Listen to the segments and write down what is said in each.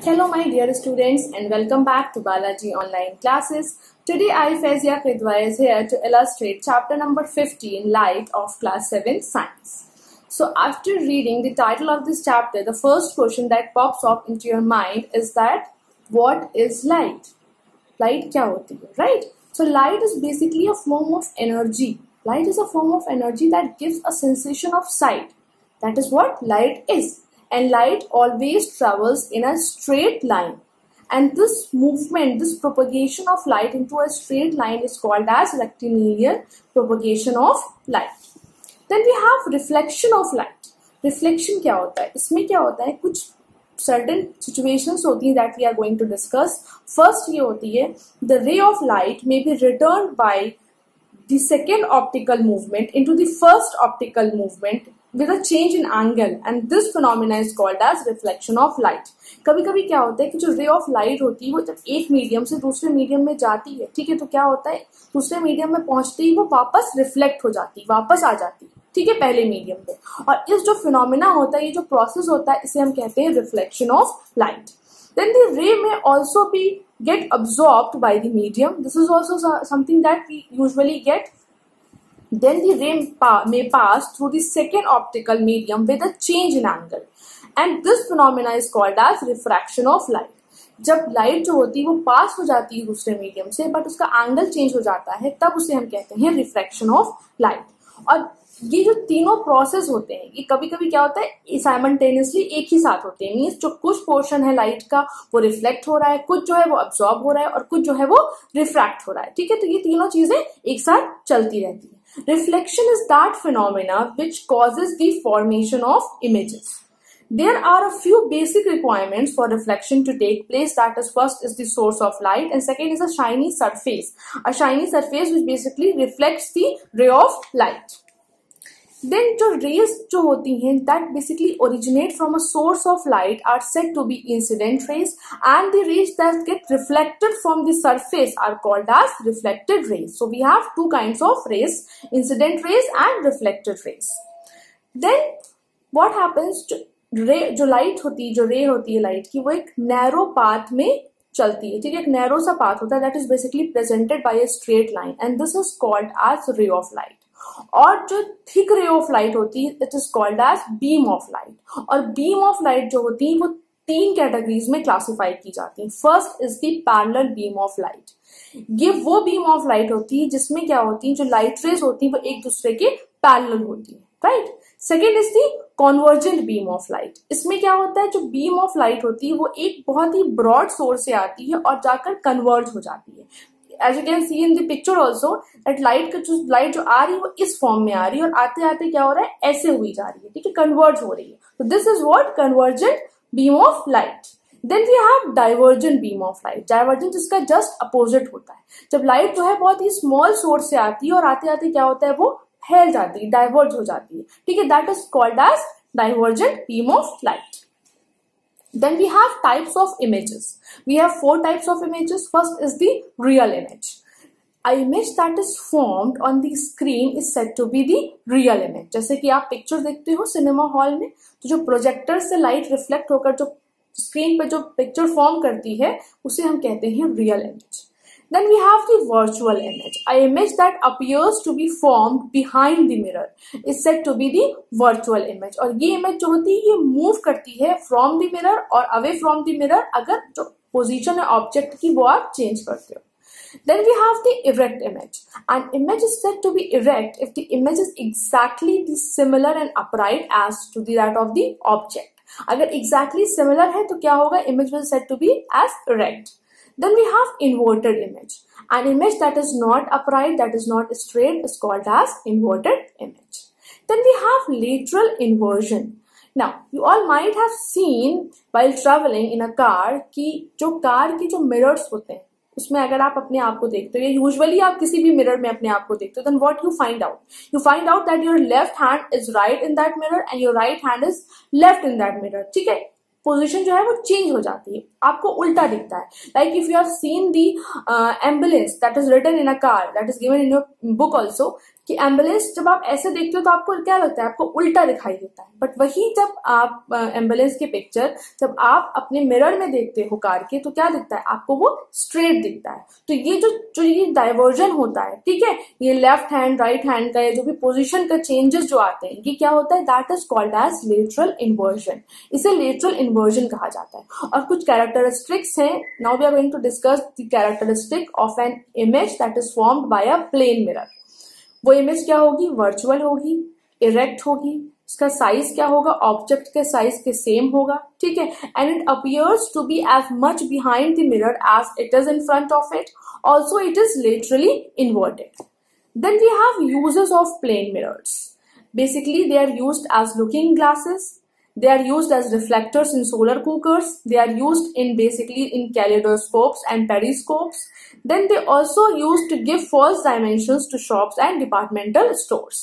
Hello my dear students and welcome back to Balaji online classes. Today I Fezia Kridwai is here to illustrate chapter number 15 Light of class 7 science. So after reading the title of this chapter, the first question that pops up into your mind is that what is light? Light kya hoti hai, right? So light is basically a form of energy. Light is a form of energy that gives a sensation of sight. That is what light is. And light always travels in a straight line. And this movement, this propagation of light into a straight line is called as rectilinear propagation of light. Then we have reflection of light. Reflection क्या होता है? इसमें क्या होता है? कुछ certain situations होती हैं that we are going to discuss. First ये होती है the ray of light may be returned by the second optical movement into the first optical movement with a change in angle, and this phenomena is called as reflection of light. कभी कभी क्या होता है कि जो ray of light होती है वो जब एक मीडियम से दूसरे मीडियम में जाती है, ठीक है, तो क्या होता है दूसरे मीडियम में पहुंचते ही वो वापस रिफ्लेक्ट हो जाती है, वापस आ जाती है, ठीक है, पहले मीडियम पे. और इस जो फिनोमिना होता है, ये जो प्रोसेस होता है, इसे हम कहते हैं reflection of light. Then the ray may also be get absorbed by the medium. This is also something that we usually get. Then the ray may pass through the second optical medium with a change in angle, and this phenomena is called as refraction of light. जब light जो होती है वो पास हो जाती है दूसरे medium से, बट उसका एंगल चेंज हो जाता है, तब उसे हम कहते हैं रिफ्रैक्शन ऑफ लाइट. और ये जो तीनों प्रोसेस होते हैं, ये कभी कभी क्या होता है साइमल्टेनियसली एक ही साथ होते हैं. मीन्स जो कुछ पोर्शन है लाइट का वो रिफ्लेक्ट हो रहा है, कुछ जो है वो अब्सॉर्ब हो रहा है, और कुछ जो है वो रिफ्रैक्ट हो रहा है, ठीक है. तो ये तीनों चीजें एक साथ चलती रहती है. Reflection is that phenomena which causes the formation of images. There are a few basic requirements for reflection to take place. That is, first is the source of light, and second is a shiny surface. A shiny surface which basically reflects the ray of light. Then जो rays जो होती हैं that basically originate from a source of light are said to be incident rays, and the rays that get reflected from the surface are called as reflected rays. So we have two kinds of rays, incident rays and reflected rays. Then what happens to ray, जो light होती है, जो ray होती है light की, वो एक narrow path में चलती है, ठीक है, एक narrow सा path होता है that is basically presented by a straight line, and this is called as ray of light. और जो थिक रे ऑफ लाइट होती है it is called as beam of light. और बीम ऑफ लाइट जो होती है वो तीन कैटेगरीज में क्लासिफाई की जाती है. First is the parallel beam of light. ये वो बीम ऑफ लाइट होती है जिसमें क्या होती है, जो लाइट रेज होती है वो एक दूसरे के पैरेलल होती है, right. Second is the convergent beam of light. इसमें क्या होता है, जो बीम ऑफ लाइट होती है वो एक बहुत ही ब्रॉड सोर्स से आती है और जाकर कन्वर्ज हो जाती है. As you can see in the picture also that light जो आ रही है वो इस फॉर्म में आ रही है और आते आते क्या हो रहा है, ऐसे हुई जा रही है, ठीक है, कन्वर्ज हो रही है. तो this is what convergent beam of light. Then we have divergent beam of light. Divergent इसका जस्ट अपोजिट होता है. जब लाइट जो है बहुत ही स्मॉल सोर्स से आती है और आते आते क्या होता है, वो फैल जाती है, डाइवर्ज हो जाती है, ठीक है, that is called as divergent beam of light. Then we have types of images. We have four types of images. First is the real image. A image that is formed on the screen is said to be the real image. जैसे कि आप picture देखते हो cinema hall में, तो जो projector से light reflect होकर जो स्क्रीन पे जो पिक्चर फॉर्म करती है उसे हम कहते हैं real image. Then we have the virtual image. A image that appears to be formed behind the mirror is said to be the virtual image. और ये इमेज जो होती है ये मूव करती है from the mirror और away from the mirror अगर जो पोजीशन है ऑब्जेक्ट की वो आप चेंज करते हो. Then we have the erect image. An image is said to be erect if the image is exactly the similar and upright as to the that of the object. अगर exactly similar है तो क्या होगा, image will said to be as erect. Then we have inverted image. An image that is not upright, that is not straight, is called as inverted image. Then we have lateral inversion. Now, you all might have seen while traveling in a car कि जो car की जो mirrors होते हैं उसमें अगर आप अपने आप को देखते हो या यूजुअली आप किसी भी मिरर में अपने आप को देखते हो, then what you find out? You find out that your left hand is right in that mirror and your right hand is left in that mirror, ठीक है. पोजीशन जो है वो चेंज हो जाती है, आपको उल्टा दिखता है. Like if you have seen the ambulance that is written in a car that is given in your book also, कि एम्बुलेंस जब आप ऐसे देखते हो तो आपको क्या लगता है, आपको उल्टा दिखाई देता है, बट वही जब आप एम्बुलेंस की पिक्चर जब आप अपने मिरर में देखते हो कार के तो क्या दिखता है, आपको वो स्ट्रेट दिखता है। तो ये जो ये डाइवर्जन होता है, ठीक है, ये लेफ्ट हैंड राइट हैंड का जो भी पोजिशन का चेंजेस जो आते हैं, ये क्या होता है, that is called as lateral inversion. इसे लेटरल इन्वर्जन कहा जाता है। और कुछ कैरेक्टरिस्टिक्स हैं, now we are going to discuss the characteristic of an image that is formed by a plane mirror. वो इमेज क्या होगी, वर्चुअल होगी, इरेक्ट होगी, इसका साइज क्या होगा, ऑब्जेक्ट के साइज के सेम होगा, ठीक है, and it appears to be as much behind the mirror as it is in front of it, also it is laterally inverted. Then we have uses of plane mirrors. Basically, they are used as looking glasses. They are used as reflectors in solar cookers. They are used in basically in kaleidoscopes and periscopes. Then they also used to give false dimensions to shops and departmental stores.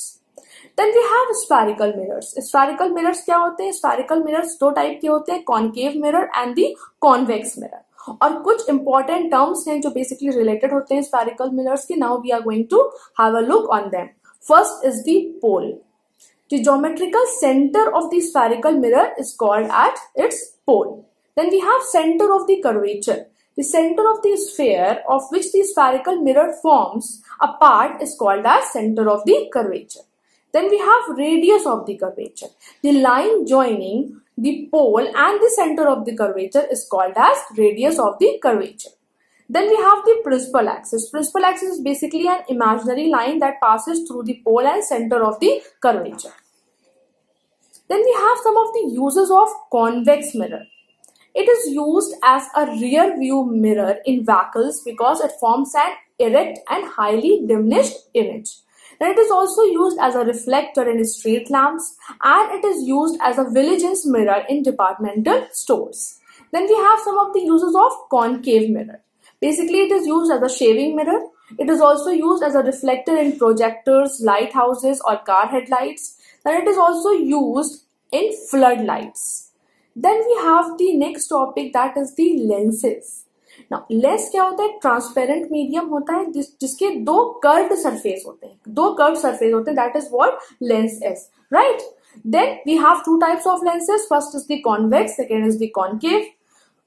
Then we have spherical mirrors. Spherical mirrors क्या होते हैं? Spherical mirrors दो type के होते हैं, concave mirror and the convex mirror. और कुछ important terms हैं जो basically related होते हैं spherical mirrors के. Now we are going to have a look on them. First is the pole. The geometrical center of the spherical mirror is called at its pole. Then we have center of the curvature. The center of the sphere of which the spherical mirror forms a part is called as center of the curvature. Then we have radius of the curvature. The line joining the pole and the center of the curvature is called as radius of the curvature. Then we have the principal axis. Principal axis is basically an imaginary line that passes through the pole and center of the curvature. Then we have some of the uses of convex mirror. It is used as a rear view mirror in vehicles because it forms an erect and highly diminished image. Then it is also used as a reflector in street lamps, and it is used as a vigilance mirror in departmental stores. Then we have some of the uses of concave mirror. Basically, it is used as a shaving mirror. It is also used as a reflector in projectors, lighthouses, or car headlights. And it is also used in floodlights. Then we have the next topic, that is the lenses. Now, lens क्या होता है? Transparent medium होता है जिसके दो curved surface होते हैं, दो कर्व्ड सरफेस होते हैं, that is what lens is, right? Then we have two types of lenses. First is the convex, second is the concave.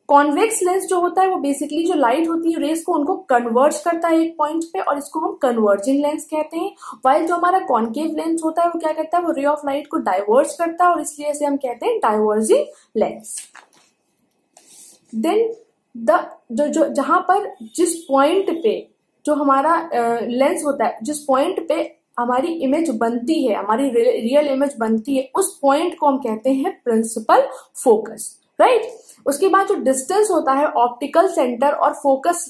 Convex lens जो होता है वो बेसिकली जो लाइट होती है रेस को उनको कन्वर्ज करता है एक पॉइंट पे, और इसको हम कन्वर्जिंग लेंस कहते हैं. वाइल जो हमारा कॉन्केव लेंस होता है वो क्या करता है, वो रे ऑफ लाइट को डाइवर्ज करता है, और इसलिए इसे हम कहते हैं डाइवर्जिंग लेंस. देन जो जहां पर जिस पॉइंट पे जो हमारा लेंस होता है, जिस पॉइंट पे हमारी इमेज बनती है, हमारी रियल इमेज बनती है, उस पॉइंट को हम कहते हैं प्रिंसिपल फोकस, राइट? उसके बाद जो डिस्टेंस होता है ऑप्टिकल सेंटर और फोकस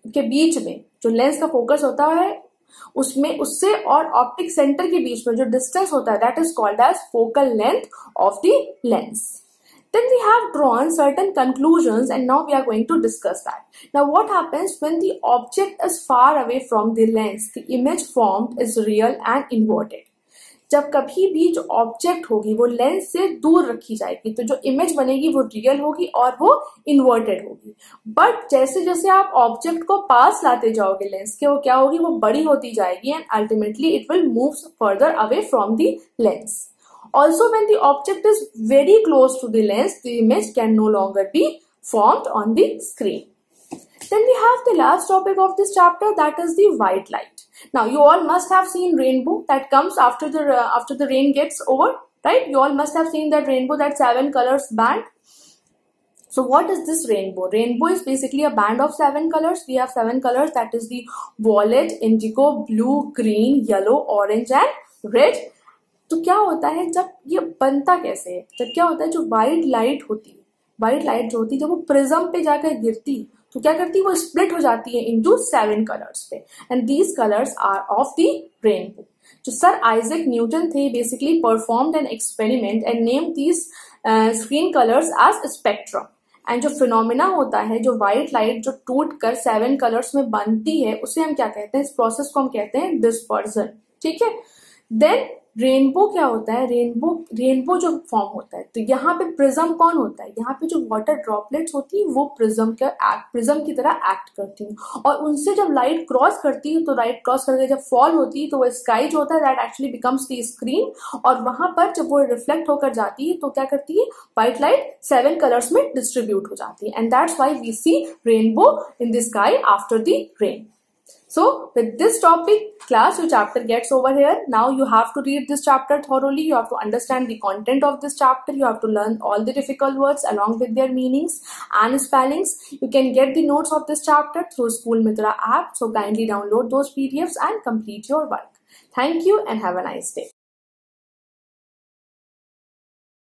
के बीच में, जो लेंस का फोकस होता है उसमें उससे और ऑप्टिक सेंटर के बीच में जो डिस्टेंस होता है, that is called as focal length of the lens. Then we have drawn certain conclusions, and now we are going to discuss that. Now, what happens when the object is far away from the lens? The image formed is real and inverted. जब कभी भी जो object होगी वो lens से दूर रखी जाएगी तो जो इमेज बनेगी वो रियल होगी और वो इन्वर्टेड होगी. बट जैसे जैसे आप ऑब्जेक्ट को पास लाते जाओगे लेंस के, वो क्या होगी, वो बड़ी होती जाएगी, and ultimately it will move further away from the lens. Also, when the object is very close to the lens, the image can no longer be formed on the screen. Then we have the last topic of this chapter, that is the white light. Now, you all must have seen rainbow that comes after the rain gets over, right? You all must have seen that rainbow, that 7 colors band. So, what is this rainbow? Rainbow is basically a band of 7 colors. We have 7 colors, that is the violet, indigo, blue, green, yellow, orange, and red. तो क्या होता है जब ये बनता कैसे है, जब क्या होता है जो व्हाइट लाइट होती है, व्हाइट लाइट जो होती है जब वो प्रिज्म पे जाकर गिरती तो क्या करती है, वो स्प्लिट हो जाती है इनटू 7 कलर्स पे, and these colours are of the rainbow. जो सर आइजैक न्यूटन थे basically performed an experiment and name these screen colours as spectrum. And जो फिनोमिना होता है, जो व्हाइट लाइट जो टूट कर 7 कलर्स में बनती है, उसे हम क्या कहते हैं, इस प्रोसेस को हम कहते हैं डिस्पर्जन, ठीक है. देन रेनबो क्या होता है, रेनबो जो फॉर्म होता है, तो यहाँ पे प्रिज्म कौन होता है, यहाँ पे जो वाटर ड्रॉपलेट्स होती है वो प्रिज्म की तरह एक्ट करती हैं, और उनसे जब लाइट क्रॉस करती है, तो लाइट क्रॉस करके जब फॉल होती है तो वो स्काई जो होता है that actually becomes the screen, और वहां पर जब वो रिफ्लेक्ट होकर जाती है तो क्या करती है, व्हाइट लाइट 7 कलर्स में डिस्ट्रीब्यूट हो जाती है, and that's why we see rainbow in the sky after the rain. So with this topic class, your chapter gets over here. Now you have to read this chapter thoroughly. You have to understand the content of this chapter. You have to learn all the difficult words along with their meanings and spellings. You can get the notes of this chapter through School Mitra app. So kindly download those PDFs and complete your work. Thank you and have a nice day.